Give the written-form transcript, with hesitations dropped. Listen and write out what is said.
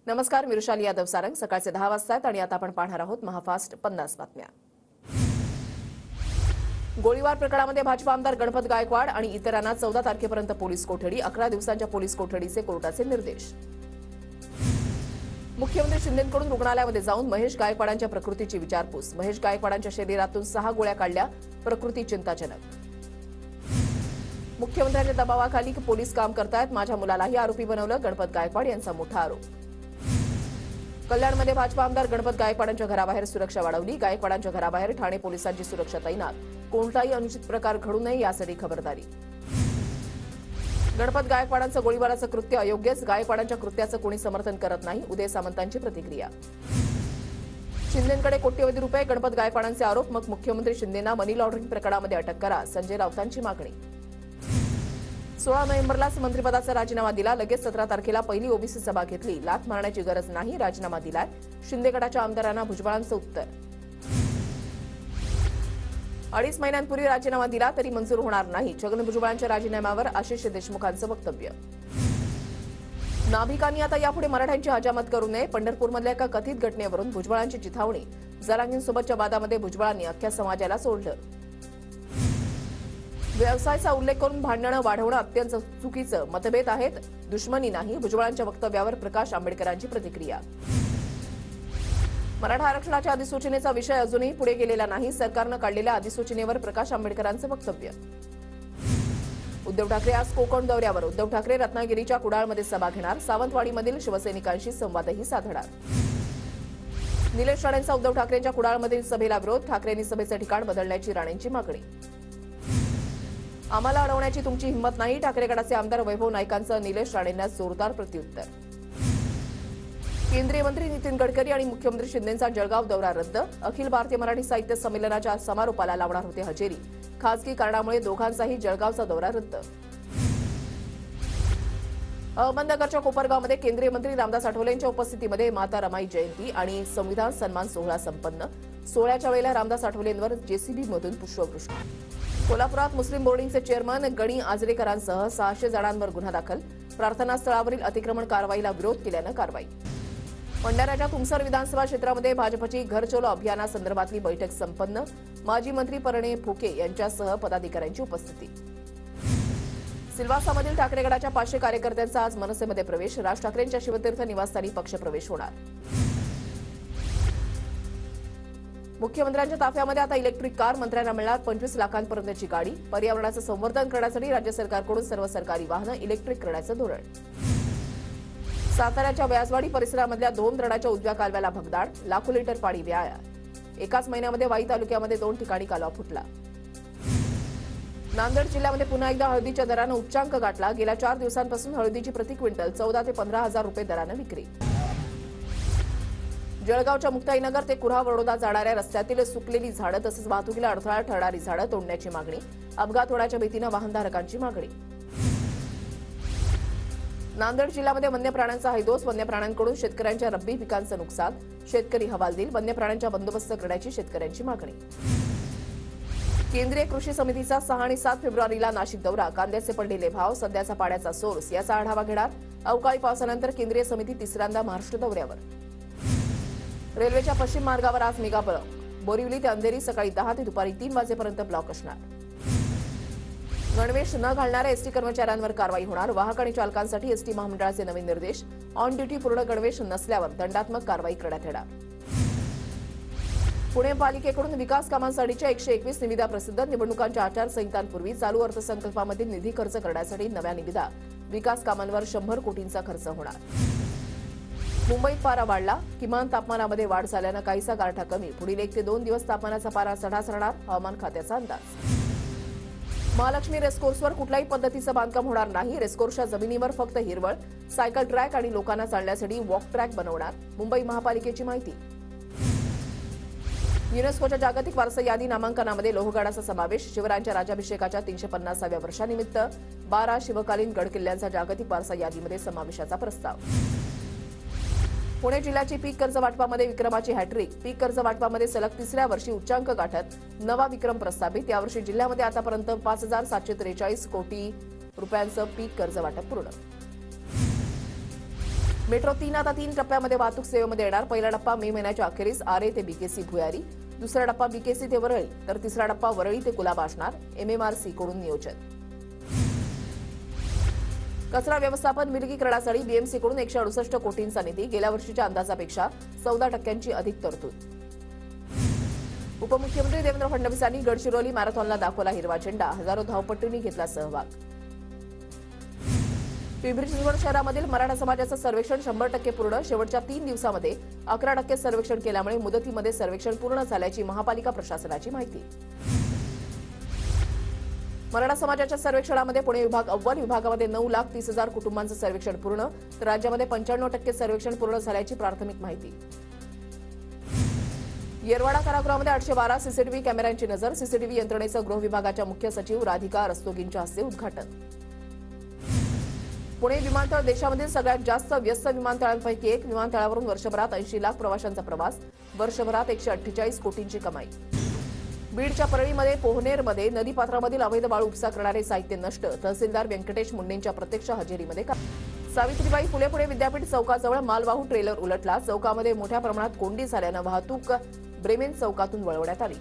नमस्कार, मी रुशाली यादव सारंग. सकाळचे 10 वाजता आहेत आणि आता आपण पाहणार आहोत महाफास्ट 50 बातम्या. गोळीबार प्रकरणामध्ये भाजपा आमदार गणपत गायकवाड आणि इतरांना 14 तारखेपर्यंत पोलीस कोठडी. 11 दिवसांच्या पोलीस कोठडीचे कोर्टाचे निर्देश. मुख्यमंत्री शिंदेंकडून रुग्णालयामध्ये जाऊन महेश गायकवाडांच्या प्रकृतीची विचारपूस. महेश गायकवाडांच्या शरीरातून 6 गोळ्या काढल्या, प्रकृती चिंताजनक. मुख्यमंत्र्यांच्या दबावाखाली पोलीस काम करतायत, माझ्या मुलालाही आरोपी बनवलं, गणपत गायकवाड यांचा मोठा आरोप. कल्याणमध्ये भाजपा आमदार गणपत गायकवाडांच्या घराबाहेर सुरक्षा वाढवली. गायकवाडांच्या घराबाहेर ठाणे पोलिसांची सुरक्षा तैनात. कोणताही अनुचित प्रकार घडू नये यासाठी खबरदारी. गणपत गायकवाडांचं गोळीबाराचं कृत्य अयोग्यच, गायकवाडांच्या कृत्याचं कोणी समर्थन करत नाही, उदय सामंतांची प्रतिक्रिया. शिंदेंकडे कोट्यवधी रुपये, गणपत गायकवाडांचे आरोप, मग मुख्यमंत्री शिंदेंना मनी लॉन्ड्रिंग प्रकरणामध्ये अटक करा, संजय राऊतांची मागणी. 16 नोव्हेंबरलाच मंत्रिपदाचा राजीनामा दिला, लगेच 17 तारखेला पहिली ओबीसी सभा घेतली, लाथ मारण्याची गरज नाही, राजीनामा दिलाय, शिंदे गटाच्या आमदारांना भुजबळांचं उत्तर. 2.5 महिन्यांपूर्वी राजीनामा दिला तरी मंजूर होणार नाही, छगन भुजबळांच्या राजीनाम्यावर आशिष देशमुखांचं वक्तव्य. नाभिकांनी आता यापुढे मराठ्यांची हजामत करू नये, पंढरपूरमधल्या एका कथित घटनेवरून भुजबळांची चिथावणी. जरांगींसोबतच्या वादामध्ये भुजबळांनी अख्ख्या समाजाला सोडलं. व्यवसायाचा उल्लेख करून भांडणं वाढवणं अत्यंत चुकीचं, मतभेद आहेत, दुश्मनी नाही, भुजबळांच्या वक्तव्यावर प्रकाश आंबेडकरांची प्रतिक्रिया. मराठा आरक्षणाच्या अधिसूचनेचा विषय अजूनही पुढे गेलेला नाही, सरकारनं काढलेल्या अधिसूचनेवर प्रकाश आंबेडकरांचं वक्तव्य. उद्धव ठाकरे आज कोकण दौऱ्यावर. उद्धव ठाकरे रत्नागिरीच्या कुडाळमध्ये सभा घेणार, सावंतवाडीमधील शिवसैनिकांशी संवादही साधणार. निलेश राणेंचा उद्धव ठाकरेंच्या कुडाळमधील सभेला विरोध, ठाकरेंनी सभेचं ठिकाण बदलण्याची राणेंची मागणी. आम्हाला अडवण्याची तुमची हिंमत नाही, ठाकरे गटाचे आमदार वैभव नाईकांचं निलेश राणेंना जोरदार प्रत्युत्तर. केंद्रीय मंत्री नितीन गडकरी आणि मुख्यमंत्री शिंदेंचा जळगाव दौरा रद्द. अखिल भारतीय मराठी साहित्य संमेलनाच्या समारोपाला लावणार होते हजेरी, खासगी कारणामुळे दोघांचाही जळगावचा दौरा रद्द. अहमदनगरच्या कोपरगावमध्ये केंद्रीय मंत्री रामदास आठवलेंच्या उपस्थितीमध्ये माता रमाई जयंती आणि संविधान सन्मान सोहळा संपन्न. सोहळ्याच्या वेळेला रामदास आठवलेंवर जेसीबीमधून पुष्पवृष्टी. कोल्हापुरात मुस्लिम बोर्डिंगचे चेअरमन गणी आजरेकरांसह 600 जणांवर गुन्हा दाखल. प्रार्थनास्थळावरील अतिक्रमण कारवाईला विरोध केल्यानं कारवाई. भंडाऱ्याच्या तुमसर विधानसभा क्षेत्रामध्ये भाजपची घर चलो अभियानासंदर्भातली बैठक संपन्न. माजी मंत्री परिणय फुके यांच्यासह पदाधिकाऱ्यांची उपस्थिती. सिल्वासामधील ठाकरे गटाच्या 500 कार्यकर्त्यांचा आज मनसेमध्ये प्रवेश. राज ठाकरेंच्या शिवतीर्थ निवासस्थानी पक्षप्रवेश होणार. मुख्यमंत्र्यांच्या ताफ्यामध्ये आता इलेक्ट्रिक कार, मंत्र्यांना मिळणार 25 लाखांपर्यंतची गाडी. पर्यावरणाचं संवर्धन करण्यासाठी राज्य सरकारकडून सर्व सरकारी वाहनं इलेक्ट्रिक करण्याचं धोरण. साताऱ्याच्या व्यासवाडी परिसरामधल्या 2 धरणाच्या उजव्या कालव्याला भगदाड, लाखो लिटर पाणी वाया. एकाच महिन्यामध्ये वाई तालुक्यामध्ये 2 ठिकाणी कालवा फुटला. नांदेड जिल्ह्यामध्ये पुन्हा एकदा हळदीच्या दरानं उच्चांक गाठला. गेल्या 4 दिवसांपासून हळदीची प्रति क्विंटल 14 ते 15 हजार रुपये दरानं विक्री. जळगावच्या मुक्ताईनगर ते कुऱ्हा वडोदा जाणाऱ्या रस्त्यातील सुकलेली झाडं तसंच वाहतुकीला अडथळा ठरणारी झाडं तोडण्याची मागणी. अपघात होण्याच्या भीतीनं वाहनधारकांची मागणी. नांदेड जिल्ह्यामध्ये वन्य प्राण्यांचा हैदोस. वन्य प्राण्यांकडून शेतकऱ्यांच्या रब्बी पिकांचं नुकसान. शेतकरी हवालदिल. वन्य प्राण्यांच्या बंदोबस्त करण्याची शेतकऱ्यांची मागणी. केंद्रीय कृषी समितीचा 6 आणि 7 फेब्रुवारीला नाशिक दौरा. कांद्याचे पडलेले भाव, सध्याचा पाण्याचा सोर्स याचा आढावा घेणार. अवकाळी पावसानंतर केंद्रीय समिती तिसऱ्यांदा महाराष्ट्र दौऱ्यावर. रेल्वेच्या पश्चिम मार्गावर आज मेगा ब्लॉक. बोरिवली ते अंधेरी सकाळी 10 ते दुपारी 3 वाजेपर्यंत ब्लॉक असणार. गणवेश न घालणाऱ्या एसटी कर्मचाऱ्यांवर कारवाई होणार. वाहक आणि चालकांसाठी एसटी महामंडळाचे नवीन निर्देश. ऑन ड्युटी पूर्ण गणवेश नसल्यावर दंडात्मक कारवाई करण्यात येणार. पुणे पालिकेकडून विकास कामांसाठीच्या 121 निविदा प्रसिद्ध. निवडणुकांच्या आचारसंहितांपूर्वी चालू अर्थसंकल्पामधील निधी खर्च करण्यासाठी नव्या निविदा. विकास कामांवर 100 कोटींचा खर्च होणार. मुंबईत पारा वाढला. किमान तापमानामध्ये वाढ झाल्यानं काहीसा गारठा कमी. पुढील 1 ते 2 दिवस तापमानाचा पारा चढाच राहणार, हवामान खात्याचा अंदाज. महालक्ष्मी रेसकोर्सवर कुठल्याही पद्धतीचं बांधकाम होणार नाही. रेसकोर्सच्या जमिनीवर फक्त हिरवळ, सायकल ट्रॅक आणि लोकांना चालण्यासाठी वॉक ट्रॅक बनवणार. मुंबई महापालिकेची माहिती. युनेस्कोच्या जागतिक वारसा यादी नामांकनामध्ये लोहगडाचा समावेश. शिवरायांच्या राज्याभिषेकाच्या 350व्या वर्षानिमित्त 12 शिवकालीन गड किल्ल्यांचा जागतिक वारसा यादीमध्ये समावेशाचा प्रस्ताव. पुणे जिल्ह्याची पीक कर्ज वाटपामध्ये विक्रमाची हॅट्रिक. पीक कर्ज वाटपामध्ये सलग 3ऱ्या वर्षी उच्चांक गाठत नवा विक्रम प्रस्थापित. यावर्षी जिल्ह्यामध्ये आतापर्यंत 5,743 कोटी रुपयांचं पीक कर्ज वाटप पूर्ण. मेट्रो 3 आता 3 टप्प्यामध्ये वाहतूक सेवेमध्ये येणार. पहिला टप्पा मे महिन्याच्या अखेरीस आरे ते बीकेसी भुयारी, दुसरा टप्पा बीकेसी ते वरळी, तर तिसरा टप्पा वरळी ते कुलाबा असणार. MMRC कडून नियोजन. कचरा व्यवस्थापन विलगीकरणासाठी BMC कडून 168 कोटींचा निधी, गेल्या वर्षीच्या अंदाजापेक्षा 14% अधिक तरतूद. उपमुख्यमंत्री देवेंद्र फडणवीस यांनी गडचिरोली मॅरेथॉनला दाखवला हिरवा झेंडा, हजारो धावपटूंनी घेतला सहभाग. पिंपरी चिंचवड शहरामधील मराठा समाजाचं सर्वेक्षण 100% पूर्ण, शेवटच्या 3 दिवसामध्ये 11% सर्वेक्षण केल्यामुळे मुदतीमध्ये सर्वेक्षण पूर्ण झाल्याची महापालिका प्रशासनाची माहिती. मराठा समाजाच्या सर्वेक्षणामध्ये पुणे विभाग अव्वल, विभागामध्ये 9,30,000 कुटुंबांचं सर्वेक्षण पूर्ण, तर राज्यामध्ये 95% सर्वेक्षण पूर्ण झाल्याची प्राथमिक माहिती. येरवाडा कारागृहामध्ये 812 सीसीटीव्ही कॅमेऱ्यांची नजर, सीसीटीव्ही यंत्रणेचं गृह विभागाच्या मुख्य सचिव राधिका रस्तोगींच्या हस्ते उद्घाटन. पुणे विमानतळ देशामधील सगळ्यात जास्त व्यस्त विमानतळांपैकी एक, विमानतळावरून वर्षभरात 80 लाख प्रवाशांचा प्रवास, वर्षभरात 148 कोटींची कमाई. बीडच्या परळीमध्ये पोहनेरमध्ये नदीपात्रामधील अवैध वाळू उपसा करणारे साहित्य नष्ट, तहसीलदार व्यंकटेश मुंडेंच्या प्रत्यक्ष हजेरीमध्ये. सावित्रीबाई फुले पुणे विद्यापीठ चौकाजवळ मालवाहू ट्रेलर उलटला, चौकामध्ये मोठ्या प्रमाणात कोंडी झाल्यानं वाहतूक ब्रेमेन चौकातून वळवण्यात आली.